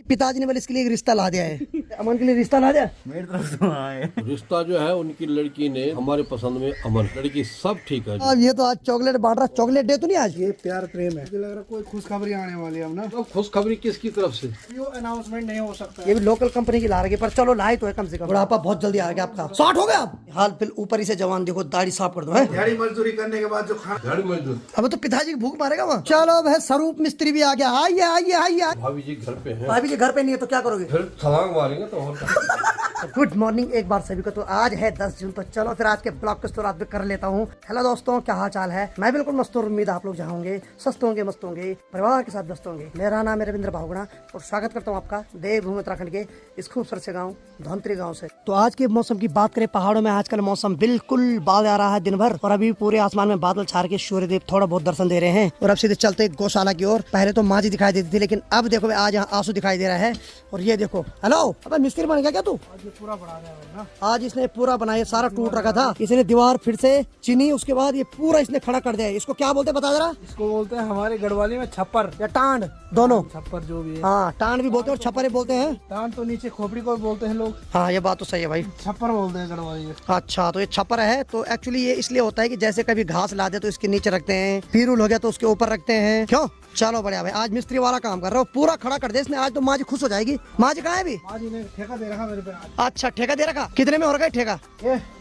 पिताजी ने बोले इसके लिए एक रिश्ता ला दिया है। अमन के लिए रिश्ता ला दिया। मेरी तरफ से आए रिश्ता जो है उनकी लड़की ने हमारे पसंद में अमन, लड़की सब ठीक है। अब ये तो आज चॉकलेट बांट रहा, चॉकलेट डे तो नहीं आज? ये प्यार प्रेम है। मुझे लग रहा कोई खुशखबरी आने वाली है ना। तो खुशखबरी किसकी तरफ से? ये अनाउंसमेंट नहीं हो सकता। ये भी लोकल कंपनी की ला रही है, पर चलो लाई तो है कम से कम। बुढ़ापा बहुत जल्दी आ गया आपका। 60 हो गया आप? हाल फिर ऊपर ही से जवान देखो, दाढ़ी साफ कर दो है। दिहाड़ी मजदूरी करने के बाद जो खाना दिहाड़ी मजदूर। अब तो पिताजी की भूख मारेगा वहाँ। चलो भाई स्वरूप मिस्त्री भी आ गया। आइए आइए आइए। भाभी जी घर पे हैं। भाभी जी घर पे नहीं है तो क्या करोगे? फिर छलांग मारेंगे तो और क्या। गुड मॉर्निंग एक बार सभी को। तो आज है 10 जून, तो चलो फिर आज के ब्लॉग को शुरुआत भी कर लेता हूँ। हेलो दोस्तों, क्या हाल चाल है? मैं बिल्कुल मस्त हूँ, उम्मीद आप लोग जहाँ होंगे स्वस्थ होंगे, मस्त होंगे, परिवार के साथ व्यस्त होंगे। मेरा नाम है रविंद्र भावगुणा और स्वागत करता हूँ आपका देवभूमि उत्तराखंड के इस खूबसूरत से गाँव धनत्री गाँव से। तो आज के मौसम की बात करें, पहाड़ों में आजकल मौसम बिल्कुल बादल आ रहा है दिन भर, और अभी पूरे आसमान में बादल छा के सूर्य देव थोड़ा बहुत दर्शन दे रहे हैं। और अब सीधे चलते गौशाला की ओर। पहले तो माँ जी दिखाई देती थी, लेकिन अब देखो आज यहाँ आंसू दिखाई दे रहा है। और ये देखो, हेलो, अब मिस्त्री बन गया क्या तू? पूरा बढ़ा दिया ना। आज इसने पूरा बनाया, सारा टूट रखा था, इसने दीवार फिर से चीनी, उसके बाद ये पूरा इसने खड़ा कर दिया। इसको क्या बोलते बता जरा? इसको बोलते हैं हमारे गढ़वाली में छप्पर या टांड, दोनों। छप्पर जो भी है। हाँ, टांड भी बोलते हैं और छप्पर भी बोलते हैं। टांड तो नीचे खोपड़ी को बोलते हैं लोग। हाँ, ये बात तो सही है भाई। छप्पर बोलते हैं गढ़वाली में। अच्छा, तो ये छप्पर है। तो एक्चुअली ये इसलिए होता है कि जैसे कभी घास ला दे तो इसके नीचे रखते हैं, पीरूल हो गया तो उसके ऊपर रखते हैं। क्यों? चलो बढ़िया भाई, आज मिस्त्री वाला काम कर रहे हो, पूरा खड़ा कर दे इसने। आज तो माँ जी खुश हो जाएगी। माँ जी कहाँ है अभी? माँ जी ने ठेका दे रखा मेरे पे आज। अच्छा, ठेका दे रखा। कितने में हो रखा है ठेका?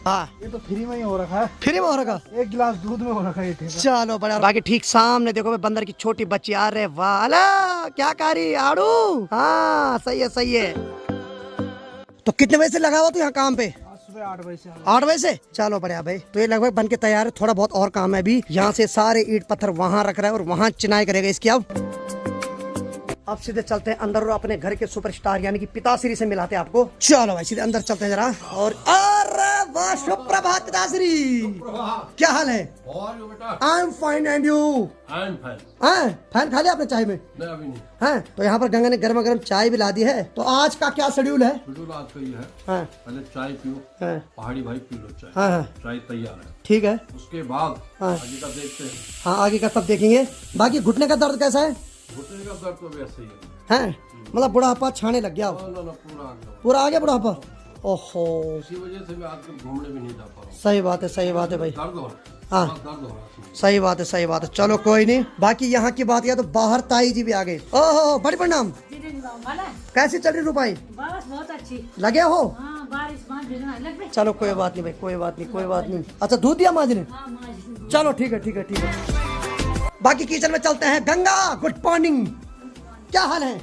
हाँ, ये तो फ्री में ही हो रखा है। फ्री में हो रखा। 1 गिलास दूध में हो रखा है ये ठेका। चलो बढ़िया। बाकी ठीक सामने देखो भाई, बंदर की छोटी बच्ची आ रहे। वाला क्या कारी आड़ू। हाँ, सही है सही है। तो कितने बजे से लगा हुआ तू यहाँ काम पे? सुबह 8 बजे से। 8 बजे से। चलो बढ़िया भाई। तो ये लगभग बन के तैयार है, थोड़ा बहुत और काम है अभी। यहाँ से सारे ईंट पत्थर वहाँ रख रहा है और वहाँ चिनाई करेगा इसकी। अब सीधे चलते हैं अंदर और अपने घर के सुपरस्टार यानी कि पिताश्री से मिलाते हैं आपको। चलो भाई सीधे अंदर चलते हैं जरा। और अरे वाह, सुप्रभात पिताश्री, क्या हाल है? I am fine and you? I am fine. हाँ, फैन खा लिया आपने चाय में? नहीं अभी नहीं। हाँ, तो यहाँ पर गंगा ने गर्मा गर्म चाय भी ला दी है। तो आज का क्या शेड्यूल है? शेड्यूल आज का ये है, हाँ पहले चाय पियो। हाँ पहाड़ी भाई पी लो चाय। हाँ हाँ, चाय तैयार है। ठीक है। उसके बाद हाँ। आगे का देखते हैं। हाँ, आगे का सब देखेंगे। बाकी घुटने का दर्द कैसा है? घुटने का दर्द तो वैसे ही है। हैं, मतलब बुढ़ापा छाने लग गया? ना ना पूरा आ गया। पूरा आ गया बुढ़ापा? ओहो, इसी वजह से मैं आजकल घूमने भी नहीं जा पा रहा हूँ। सही बात है, सही बात है भाई। दर्द हो रहा हाँ। है, दर्द हो रहा है। सही बात है, सही बात है। चलो कोई नहीं। बाकी यहाँ की बात किया तो बाहर ताई जी भी आ गए। ओहो, बड़ी प्रणाम। कैसी चल रही रुपाई? बस बहुत अच्छी। लगे हो? हाँ, बारिश लग गई। चलो कोई बात नहीं भाई, कोई बात नहीं, कोई बात नहीं। अच्छा, दूध दिया माँ जी ने? हाँ, माँ। चलो ठीक है, ठीक है, ठीक है। बाकी किचन में चलते हैं। गंगा, गुड मॉर्निंग, क्या हाल है?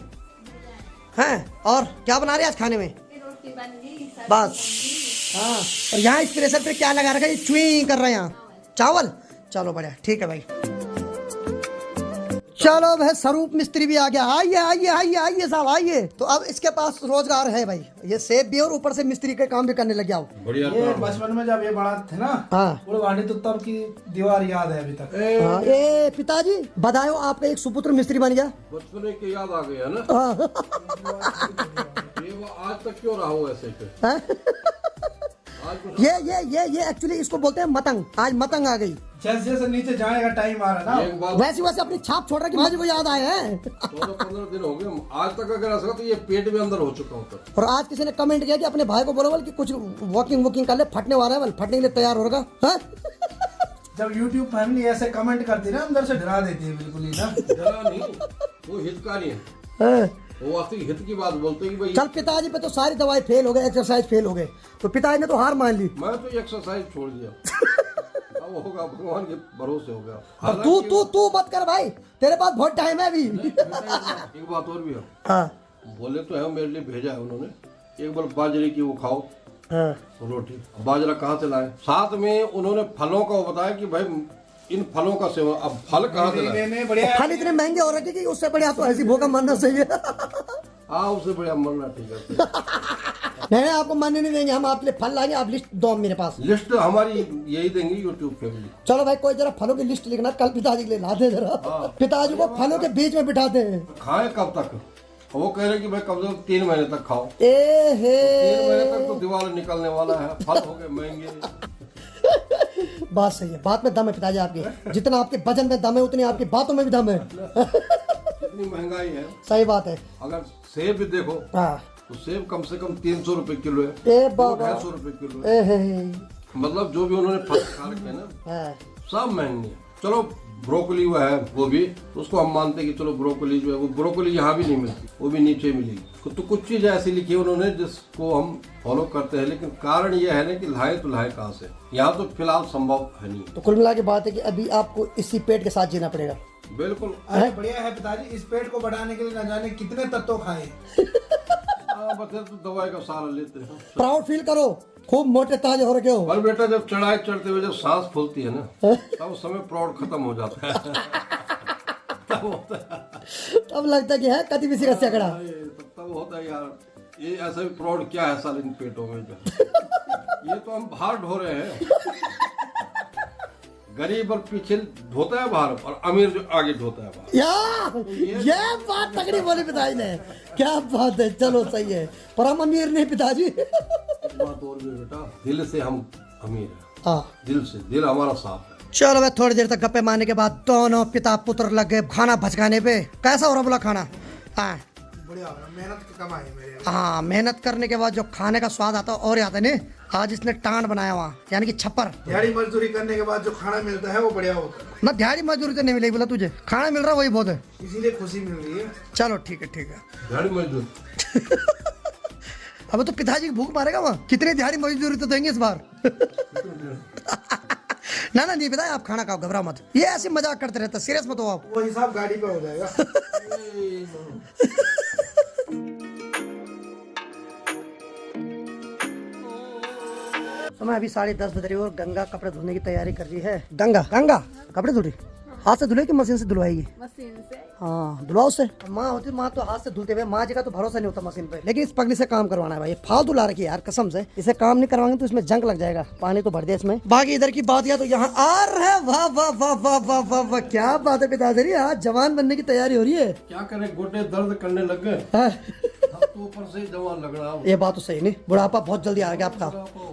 हैं, और क्या बना रहे हैं आज खाने में? रोटी बन गई बस। हाँ, और यहाँ इस प्रेशर पे क्या लगा रखा है? चुई कर रहे हैं यहाँ, चावल। चलो बढ़िया, ठीक है भाई। चलो भाई, स्वरूप मिस्त्री भी आ गया। आइए आइए आइए आइए साहब आइए। तो अब इसके पास रोजगार है भाई, ये सेब भी और ऊपर से मिस्त्री के काम भी करने लग गया। बढ़िया। ये बचपन में जब ये बड़ा थे ना, हाँ पूरे वाड़ी तो तब की दीवार याद है अभी तक। हाँ, ए पिताजी बधाई, आपका एक सुपुत्र मिस्त्री बन गया। बचपन की याद आ गया ना। हाँ। ये वो आज तक क्यों रहा हो ऐसे पे? हाँ? आज कुछ ये एक्चुअली इसको बोलते हैं मतंग। आज मतंग आ गई। जैसे जैसे नीचे जाने का टाइम आ रहा है ना, एक बात, वैसे वैसे अपनी छाप छोड़ रहा कि मुझे वो याद आए हैं। 14-15 दिन हो गए आज तक। अगर ऐसा तो ये पेट में अंदर हो चुका होता। और आज किसी ने कमेंट किया कि अपने भाई को बोलो बोल कि कुछ वॉकिंग कर ले, फटने वाला है, बोल फटने के लिए तैयार हो रहा। हाँ? जब YouTube फैमिली ऐसे कमेंट करती है ना, अंदर से डरा देती है बिल्कुल ही ना। डरा नहीं, वो हितकारी है। हाँ। वो वास्तविक हित की बात बोलते हैं कि भाई चल, पिताजी पे तो सारी दवाई फेल हो गए, एक्सरसाइज फेल हो गए, तो पिताजी ने तो हार मान ली। मैं तो एक्सरसाइज छोड़ दिया। अब होगा भगवान के भरोसे हो गया। अब तू मत कर भाई, तेरे पास बहुत टाइम है अभी। एक बात और भी है। हाँ बोले तो है, मेरे लिए भेजा है उन्होंने। एक बार बाजरे की वो खाओ हाँ रोटी। बाजरा कहाँ से लाए? साथ में उन्होंने फलों का वो बताया कि भाई इन फलों का सेवन। अब फल कहाँ से लाए? नहीं बढ़िया। फल इतने महंगे हो रखे कि उससे बढ़िया तो ऐसी भूखा मरना सही है। हाँ, उससे बढ़िया मरना ठीक है। नहीं, आपको मानने नहीं देंगे, हम आपके लिए फल लाएंगे, आप लिस्ट दो मेरे पास। लिस्ट हमारी यही देंगे यूट्यूब फैमिली। चलो भाई, कोई जरा फलों की लिस्ट लिखना, कल पिताजी के लिए ला दे जरा। पिताजी को फलों के बीच में बिठाते हैं। खाए कब तक? वो कह रहे कि भाई कम से कम 3 महीने तक खाओ। 3 महीने तक तो दिवाला निकलने वाला है। फल हो गए महंगे। बात सही है, बात में दम है पिताजी आपके। जितना आपके वजन में दम है, उतनी आपकी बातों में भी दम है। इतनी महंगाई है। सही बात है। अगर सेब भी देखो हाँ तो सेब कम से कम 300 रुपए किलो है, ए बाबा 200 रुपए किलो है। मतलब जो भी उन्होंने फल खा रखे हैं ना हाँ। सब महंगे हैं। चलो ब्रोकली हुआ है वो भी, तो उसको हम मानते हैं कि चलो ब्रोकली जो है वो ब्रोकली यहाँ भी नहीं मिलती, वो भी नीचे मिलेगी। तो कुछ चीज ऐसी लिखी है उन्होंने जिसको हम फॉलो करते हैं, लेकिन कारण ये है ना कि लाए तो लाए कहाँ से, यहाँ तो फिलहाल संभव है नहीं। तो कुल मिला के बात है कि अभी आपको इसी पेट के साथ जीना पड़ेगा। बिल्कुल। अरे बढ़िया है पिताजी, इस पेट को बढ़ाने के लिए न जाने कितने तत्व खाए। बच्चे तो दवाई का सहारा लेते हैं। प्राउड फील करो, खूब मोटे ताजे हो रखे हो। पर बेटा जब चढ़ाई चढ़ते हुए जब सांस फूलती है ना तब उस समय प्राउड खत्म हो जाता है। तब होता है, तब लगता है कि है कति किसी का सैकड़ा। तब होता है यार ये ऐसा भी प्राउड क्या है साल इन पेटों में जो ये तो हम बाहर ढो रहे हैं। गरीब और पीछे ढोता है बाहर और अमीर जो आगे ढोता है बाहर। ये बात तगड़ी बोली पिताजी ने, क्या बात है। चलो सही है, पर हम अमीर नहीं पिताजी। बात और भी बेटा, दिल से हम अमीर हैं। हाँ दिल से, दिल हमारा साफ है। चलो भाई, थोड़ी देर तक गप्पे मारने के बाद दोनों पिता पुत्र लग गए खाना भचकाने पे। कैसा हो रहा बोला खाना? हाँ बढ़िया हो रहा, मेहनत की कमाई है मेरे। हाँ, मेहनत करने के बाद जो खाने का स्वाद आता है और आता है। नहीं आज इसने टांड बनाया वहाँ, यानी कि छप्पर। दिहाड़ी मजदूरी करने के बाद जो खाना मिलता है वो बढ़िया होता है। ना दिहाड़ी मजदूरी तो नहीं मिलेगी बोला तुझे, खाना मिल रहा वही बहुत है। इसीलिए खुशी मिल रही है। चलो ठीक है ठीक है। दिहाड़ी मजदूर अब तो पिताजी की भूख मारेगा वहाँ, कितनी दिहाड़ी मजदूरी तो देंगे इस बार। ना ना नहीं पिता, आप खाना खाओ, घबराओ मत। ये ऐसे मजाक करते रहते, सीरियस मत हो आप। वो हिसाब गाड़ी पे हो जाएगा। समय अभी 10:30 बज रही है और गंगा कपड़े धोने की तैयारी कर रही है। गंगा गंगा कपड़े धो रही, हाथ से धुले कि मशीन से धुलवाएगी? मशीन से। हाँ धुलवाओ से। माँ होती, माँ तो हाथ से धुलते हुए, माँ जी का तो भरोसा नहीं होता मशीन पे। लेकिन इस पगली से काम करवाना है भाई, फालतू ला रखी है यार कसम से। इसे काम नहीं करवाएंगे तो इसमें जंग लग जाएगा। पानी तो भर दिया इसमें। बाकी इधर की बात किया तो यहाँ आ रहा है। वाह वाह वाह वाह वाह वाह वाह, क्या बात है पिताजी, आज जवान बनने की तैयारी हो रही है। क्या करे, गोटे दर्द करने लग गए। हाँ। अब तो ऊपर से जवान लग रहा हूँ। ये बात तो सही नहीं, बुढ़ापा बहुत जल्दी आ गया आपका।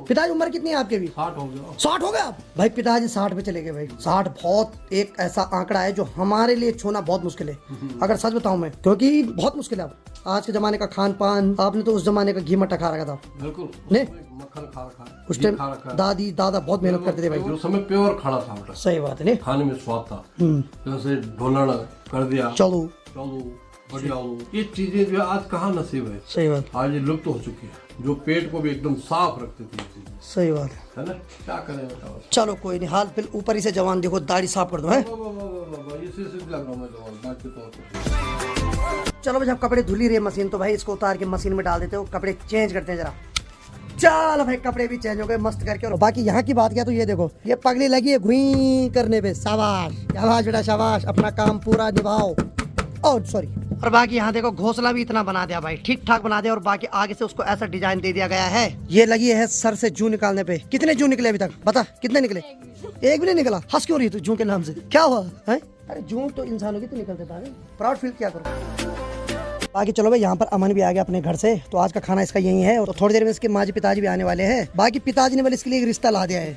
पिताजी उम्र कितनी है आपके भी? 60 हो गया। 60 हो गया आप? भाई पिताजी 60 पे चले गए भाई। 60 बहुत एक ऐसा आंकड़ा है जो हमारे लिए छूना बहुत मुश्किल है, अगर सच बताऊं मैं, क्योंकि बहुत मुश्किल है। अब आज के जमाने का खान पान, आपने तो उस जमाने का घी मट्टा खा रखा था। बिल्कुल नहीं मक्खन खा रखा है, उस घी टाइम खा रखा है। दादी दादा बहुत मेहनत करते थे भाई। उस समय प्योर खाना था बेटा, सही बात है। नहीं खाने में स्वाद था। जैसे ढोलण कर दिया, चलो चलो बढ़िया हो, ये चीजें जो है आज कहाँ नसीब है। सही बात, आज ये लुप्त हो चुकी है, जो पेट को भी एकदम साफ रखती थी ये चीजें, सही बात है ना। क्या करें बताओ। चलो कोई नहीं, हाल फिल ऊपर ही से जवान देखो, दाढ़ी साफ कर दो है। इसी से लग रहा हूँ मैं जवान, बाकी तो और कुछ। चलो भाई, जब कपड़े धुली रही है मशीन, तो भाई इसको उतार के मशीन में डाल देते हो, कपड़े चेंज करते हैं जरा। चलो भाई, कपड़े भी चेंज हो गए मस्त करके। और बाकी यहाँ की बात किया तो ये देखो, ये पगड़ी लगी है घुई करने पे। शाबाश शाबाश बेटा शाबाश, अपना काम पूरा निभाओ। और सॉरी, और बाकी यहाँ देखो घोंसला भी इतना बना दिया भाई, ठीक ठाक बना दिया। और बाकी आगे से उसको ऐसा डिजाइन दे दिया गया है। ये लगी है सर से जू निकालने पे। कितने जू निकले अभी तक बता, कितने निकले? एक भी नहीं निकला। हंस क्यों रही है तू जू के नाम से, क्या हुआ है? अरे जू तो इंसानों की तो निकलते था, प्राउड फील किया करो। बाकी चलो भाई, यहाँ पर अमन भी आ गया अपने घर से, तो आज का खाना इसका यही है। और थोड़ी देर में इसके माँ जी पिताजी भी आने वाले हैं। बाकी पिताजी ने इसके लिए एक रिश्ता ला दिया है।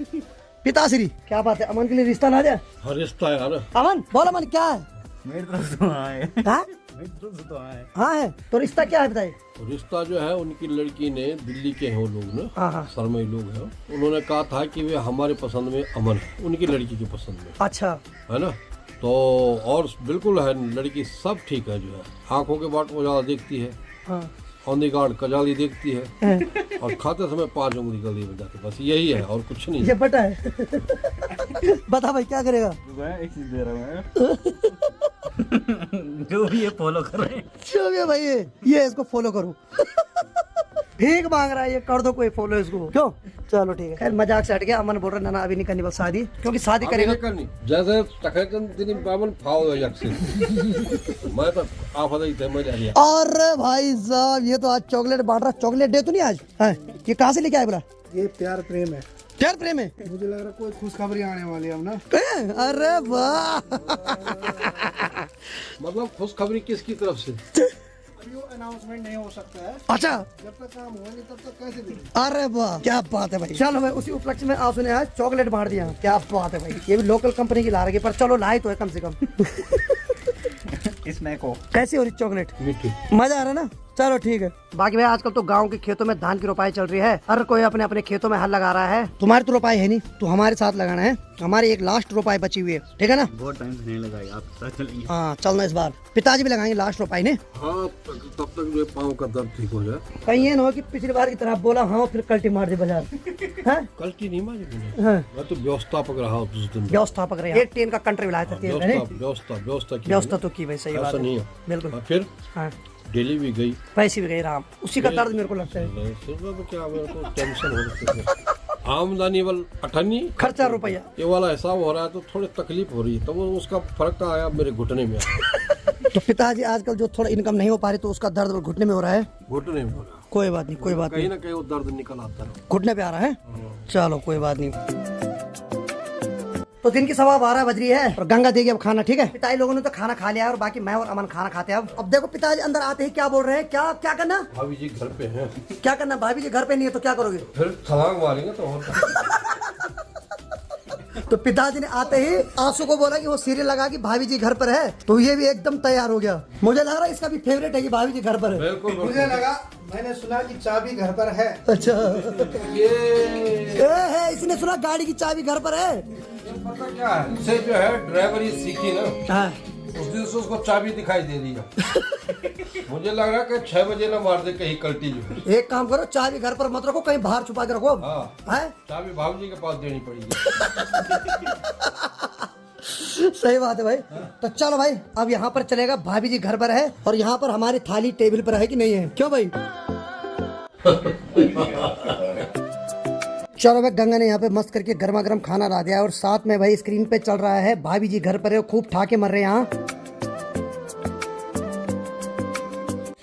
पिताश्री क्या बात है, अमन के लिए रिश्ता ला दिया? हाँ रिश्ता है यार। अमन बोल, अमन क्या है? मेरी तरफ तो हाँ है। हाँ? मेरी तरफ से तो हाँ है। हाँ है, तो रिश्ता क्या है बताइए? रिश्ता जो है, उनकी लड़की ने, दिल्ली के हैं वो लोग ना, हाँ हाँ सरमई लोग हैं, उन्होंने कहा था कि वे हमारे पसंद में अमन है, उनकी लड़की की पसंद में, अच्छा है ना। तो और बिल्कुल है, लड़की सब ठीक है जो है, आंखों के बाट वो ज्यादा देखती है, हाँ ऑन दी गार्ड कजाली देखती है, और खाते समय 5 उंगली गली में जाती, बस यही है और कुछ नहीं। ये बटा है। बता भाई क्या करेगा? मैं एक चीज दे रहा हूँ जो भी ये फॉलो कर रहे हैं, जो भी है भाई, ये इसको फॉलो करो। भीख मांग रहा है, ये कर दो कोई फॉलो इसको, क्यों? चलो ठीक है, खैर मजाक से हट गया। अमन बोल रहा है ना अभी नहीं करनी बस शादी, क्योंकि शादी करेगा करनी जैसे तखन दिन बामन फाओ यक्सी। मैं तो आप ही थे मैं जा। अरे भाई साहब, ये तो आज चॉकलेट बांट रहा। चॉकलेट डे तो नहीं आज है? ये कहाँ से लेके आए बोला? ये प्यार प्रेम है। प्यार प्रेम है? मुझे लग रहा है कोई खुशखबरी आने वाली है अब ना। अरे वाह। मतलब खुशखबरी किसकी तरफ से? अभी वो अनाउंसमेंट नहीं हो सकता है, अच्छा, जब तक काम हुआ नहीं तब तक कैसे देंगे। अरे वाह क्या बात है भाई। चलो भाई, उसी उपलक्ष्य में आप सुने आज चॉकलेट बांट दिया, क्या बात है भाई। ये भी लोकल कंपनी की ला रही है, पर चलो लाई तो है कम से कम। स्नैक हो। कैसी हो रही चॉकलेट? मीठी। मजा आ रहा ना? चलो ठीक है। बाकी भाई आजकल तो गांव के खेतों में धान की रोपाई चल रही है, हर कोई अपने अपने खेतों में हल लगा रहा है। तुम्हारी तो रोपाई है नहीं, तो हमारे साथ लगाना है। हमारी एक लास्ट रोपाई बची हुई है, ठीक है ना? बहुत टाइम से नहीं लगाई, आप साथ चलेंगे। हाँ चलना इस बार। पिताजी भी लगाएंगे लास्ट रोपाई ने। हाँ तब तक जो पाँव का दर्द ठीक हो जाए। कहीं ये ना हो कि पिछली बार की तरह बोला हाँ फिर कल्टी मार दी बाजार। हैं? कल्टी नहीं मारी मैंने। हाँ। मैं तो व्यवस्थापक रहा उस दिन। व्यवस्थापक रहे, एक टीन का कंट्री लाया था। व्यवस्था तो की भाई, सही बात ऐसा है। नहीं है। बिल्कुल। और फिर हाँ डेली भी गई, पैसे भी गए राम, उसी का दर्द मेरे को लगता है। सुबह में क्या मेरे को टेंशन हो रही है। आमदनी वाल 98, खर्चा रुपया। ये वाला हिसाब हो रहा है तो थोड़ी तकलीफ हो रही है, तो वो उसका फर्क आया मेरे घुटने में। तो पिताजी आजकल जो थोड़ा इनकम नहीं हो पा रही तो उसका दर्द घुटने में हो रहा है। घुटने में हो रहा है। कोई बात नहीं, कोई बात कहीं नहीं। ना कहीं वो दर्द निकल आता है। घुटने पे आ रहा है, चलो कोई बात नहीं। तो दिन की 12:15 बज रही है और गंगा देगी अब खाना, ठीक है? पिताजी लोगों ने तो खाना खा लिया है और बाकी मैं और अमन खाना खाते हैं। अब देखो पिताजी अंदर आते ही क्या बोल रहे हैं, क्या क्या करना? भाभी जी घर पे हैं। क्या करना? भाभी जी घर पे नहीं है तो क्या करोगे? फिर छलांग मारेंगे तो और क्या। तो पिताजी ने आते ही आंसू को बोला कि वो सीरियल लगा कि भाभी जी घर पर है, तो ये भी एकदम तैयार हो गया। मुझे लग रहा है इसका भी फेवरेट है कि भाभी जी घर पर है। बिल्कुल मुझे लगा, मैंने सुना कि चाबी घर पर है। अच्छा ये है, इसने सुना गाड़ी की चाबी घर पर है। पता क्या है, इसे जो है ड्राइवरी सीखी ना, हाँ। उस दिन से उसको चाबी दिखाई दे रही है। मुझे लग रहा है कि 6 बजे ना मार दे कहीं कल्टी जो है। एक काम करो, चाबी घर पर मत रखो, कहीं बाहर छुपा के रखो। हाँ है? चाबी भाभी जी के पास देनी पड़ेगी। सही बात है भाई। तो चलो भाई, अब यहाँ पर चलेगा भाभी जी घर पर है और यहाँ पर हमारी थाली टेबल पर है कि नहीं है? क्यों भाई? चलो भाई, गंगा ने यहाँ पे मस्त करके गर्मा गर्म खाना ला दिया और साथ में भाई स्क्रीन पे चल रहा है भाभी जी घर पर है, खूब ठाके मर रहे हैं यहाँ।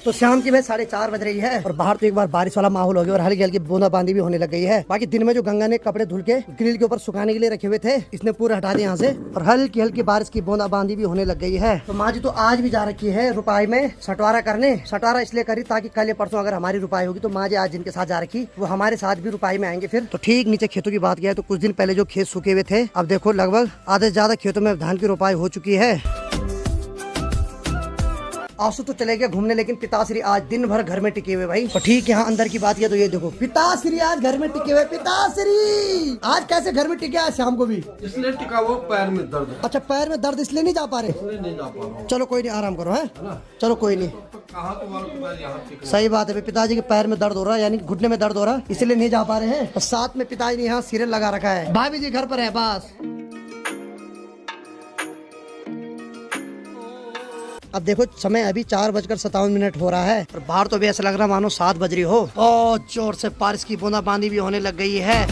तो शाम की भाई 4:30 बज रही है और बाहर तो एक बार बारिश वाला माहौल हो गया और हल्की हल्की बूंदाबांदी भी होने लग गई है। बाकी दिन में जो गंगा ने कपड़े धुल के ग्रिल के ऊपर सुखाने के लिए रखे हुए थे, इसने पूरा हटा दिया यहाँ से और हल्की हल्की बारिश की बूंदाबांदी भी होने लग गई है। तो माँ जी तो आज भी जा रखी है रुपाई में सटवारा करने। सटवारा इसलिए करी ताकि कल या परसों अगर हमारी रुपाई होगी तो माँ जी आज जिनके साथ जा रखी वो हमारे साथ भी रुपाई में आएंगे। फिर तो ठीक नीचे खेतों की बात किया तो कुछ दिन पहले जो खेत सूखे हुए थे, अब देखो लगभग आधे से ज्यादा खेतों में धान की रुपाई हो चुकी है। आंसू तो चले गए घूमने, लेकिन पिताश्री आज दिन भर घर में टिके हुए भाई। तो ठीक, यहाँ अंदर की बात किया तो ये देखो पिताश्री आज घर में टिके हुए। पिताश्री आज कैसे घर में टिके आज शाम को भी? इसलिए टिका वो पैर में दर्द है। अच्छा पैर में दर्द इसलिए नहीं जा पा रहे? इसलिए नहीं जा पा रहा हूँ। चलो कोई नहीं, आराम करो है। चलो कोई नहीं, तो कहाँ तुम्हारा पैर यहाँ टिका? सही बात है। पिताजी के पैर में दर्द हो रहा है, यानी घुटने में दर्द हो रहा है, इसलिए नहीं जा पा रहे हैं। और साथ में पिताजी ने यहाँ सीरियल लगा रखा है, भाभी जी घर पर है बस। अब देखो समय अभी 4:57 हो रहा है और बाहर तो भी ऐसा लग रहा मानो 7 बज रही हो। बहुत जोर से बारिश की बूंदाबांदी भी होने लग गई है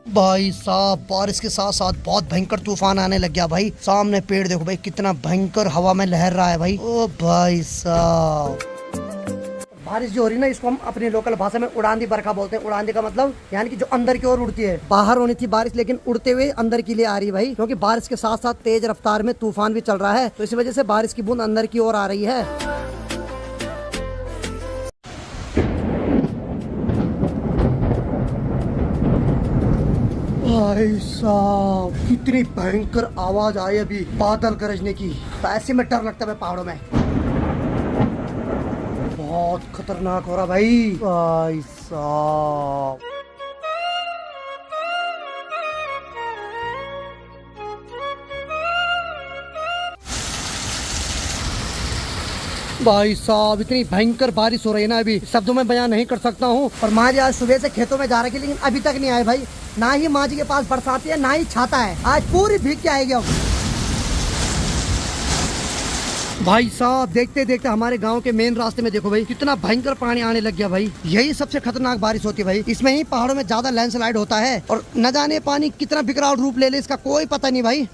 भाई साहब। बारिश के साथ साथ बहुत भयंकर तूफान आने लग गया भाई। सामने पेड़ देखो भाई, कितना भयंकर हवा में लहर रहा है भाई। ओ भाई साहब, बारिश जो हो रही है ना, इसको हम अपनी लोकल भाषा में उड़ांदी बरखा बोलते हैं। उड़ांदी का मतलब यानी कि जो अंदर की ओर उड़ती है। बाहर होनी थी बारिश, लेकिन उड़ते हुए अंदर की लिए आ रही है भाई, क्योंकि बारिश के साथ साथ तेज रफ्तार में तूफान भी चल रहा है, तो इसी वजह से बारिश की बूंद अंदर की ओर आ रही है। भाई साहब, कितनी भयंकर आवाज आई अभी बादल गरजने की। तो ऐसे में डर लगता है पहाड़ों में, बहुत खतरनाक हो रहा भाई। भाई साहब, भाई साहब इतनी भयंकर बारिश हो रही है ना, अभी शब्दों में बयान नहीं कर सकता हूँ। और माँ जी आज सुबह से खेतों में जा रही है, लेकिन अभी तक नहीं आए भाई। ना ही माँ जी के पास बरसाती है, ना ही छाता है। आज पूरी भीग के आएगी अब। भाई साहब देखते देखते हमारे गांव के मेन रास्ते में देखो भाई, कितना भयंकर पानी आने लग गया भाई। यही सबसे खतरनाक बारिश होती है भाई। इसमें ही पहाड़ों में ज्यादा लैंडस्लाइड होता है और न जाने पानी कितना विकराल रूप ले ले इसका कोई पता नहीं भाई।